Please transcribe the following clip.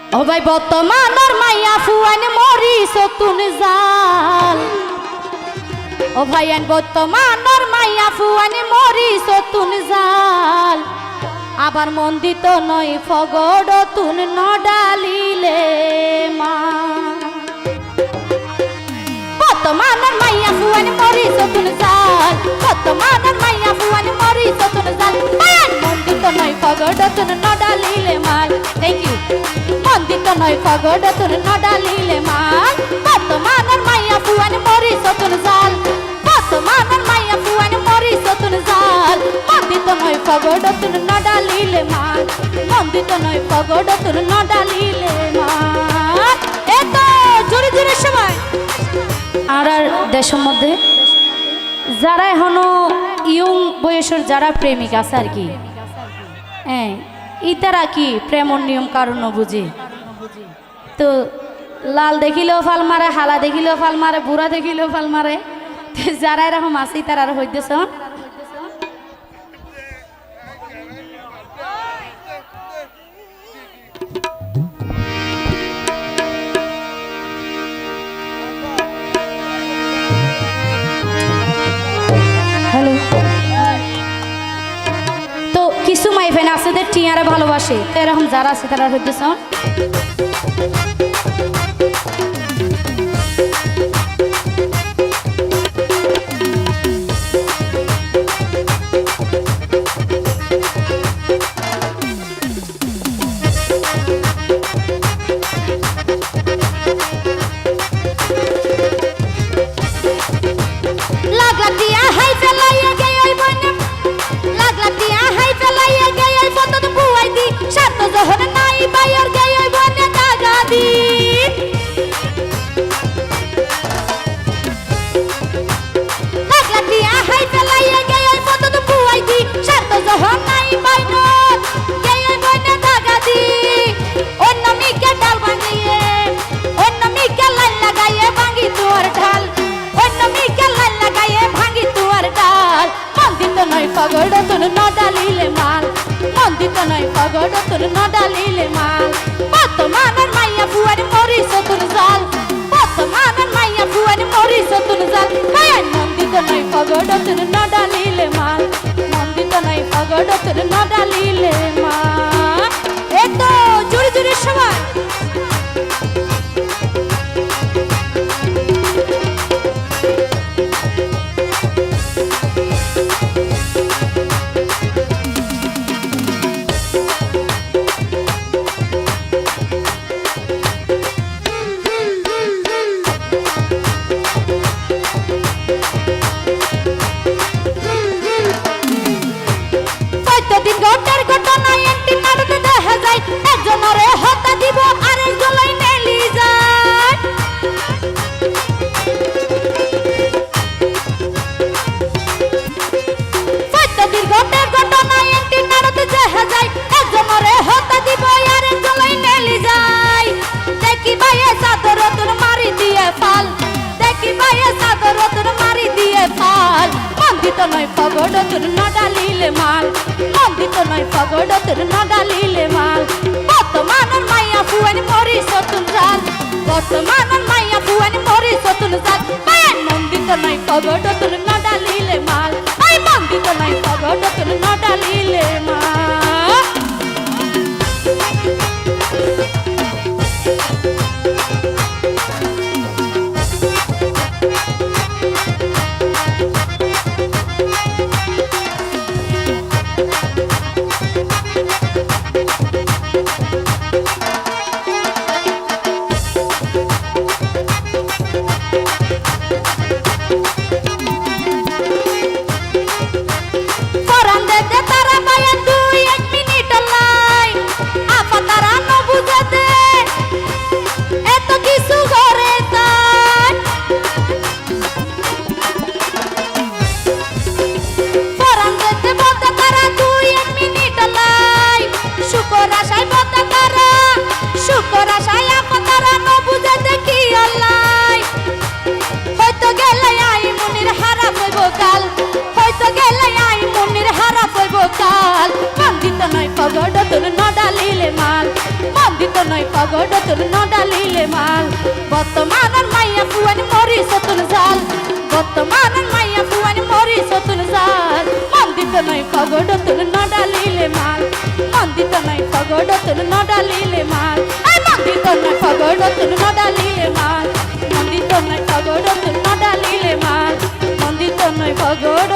ও ভাই বর্তমানের মাইয়া ফুয়ান মরি সতুন জাল ও ভাই আন বর্তমানের মাইয়া ফুয়ান মরি সতুন জাল আবার মন্দিত নয় ফগড় তুন নডালিলে মা বর্তমানের মাইয়া ফুয়ান মরি সতুন জাল বর্তমানের মাইয়া ফুয়ান মরি সতুন জাল মন্দিত নয় ফগড় তুন নডালিলে মাল থ্যাংক ইউ মন্দিত নয় ফগড় তুন নডালিলে মাল বর্তমানের মাইয়া ফুয়ান মরি সতুন জাল বর্তমানের মাইয়া ফুয়ান মরি সতুন জাল মন্দিত নয় ফগড় তুন নডালিলে মাল মন্দিত নয় ফগড় তুন নডালিলে মাল এত জোরে জোরে সবাই আর দেশের মধ্যে যারা এখনো ইয়ং বয়সের যারা প্রেমিক আছে আর কি হ্যাঁ ইতারা কি প্রেমর নিয়ম কারণ বুঝি তো লাল দেখিলেও ফাল মারে হালা দেখিলেও ফাল মারে বুড়া দেখিলেও ফাল মারে যারা এরকম আছে তারা আর হইতেছ হ্যালো তো কিছু মাইফেন আছে যে টিয়ারে ভালোবাসে তো এরকম যারা আছে তারা হইতেছ ফগড় তুন নডালিলে মাল মন্দিত নয় ফগড় তুন নডালিলে মাল বর্তমানের মাইয়া ফুয়ান মরি সতুন জাল বর্তমানের মাইয়া ফুয়ান মরি সতুন জাল মন্দিত নয় ফগড় তুন নডালিলে মাল মন্দিত নয় ফগড় তুন নডালিলে মাল এত জোরে জোরে সবাই ফগড় তুন নডালিলে মাল মন্দিত নয় ফগড় তুন নডালিলে মাল বর্তমানের মাইয়া ফুয়ান মরি সতুন জাল বর্তমানের মাইয়া ফুয়ান মরি সতুন জাল মন্দিত নয় ফগড় তুন নডালিলে মাল মন্দিত নয় ফগড় তুন নডালিলে মাল ফগড় তুন নডালিলে মাল মন্দিত নয় পগড তুল নডালিলে মাল বর্তমানের মাইয়া ফুয়ানি মরি সতুল জাল বর্তমানের মাইয়া ফুয়ানি মরি সতুল জাল মন্দিত নয় পগড তুল নডালিলে মাল মন্দিত নয় পগড তুল নডালিলে মাল মন্দিত নয় পগড তুল নডালিলে মাল মন্দিত নয় পগড তুল নডালিলে মাল মন্দিত নয় পগড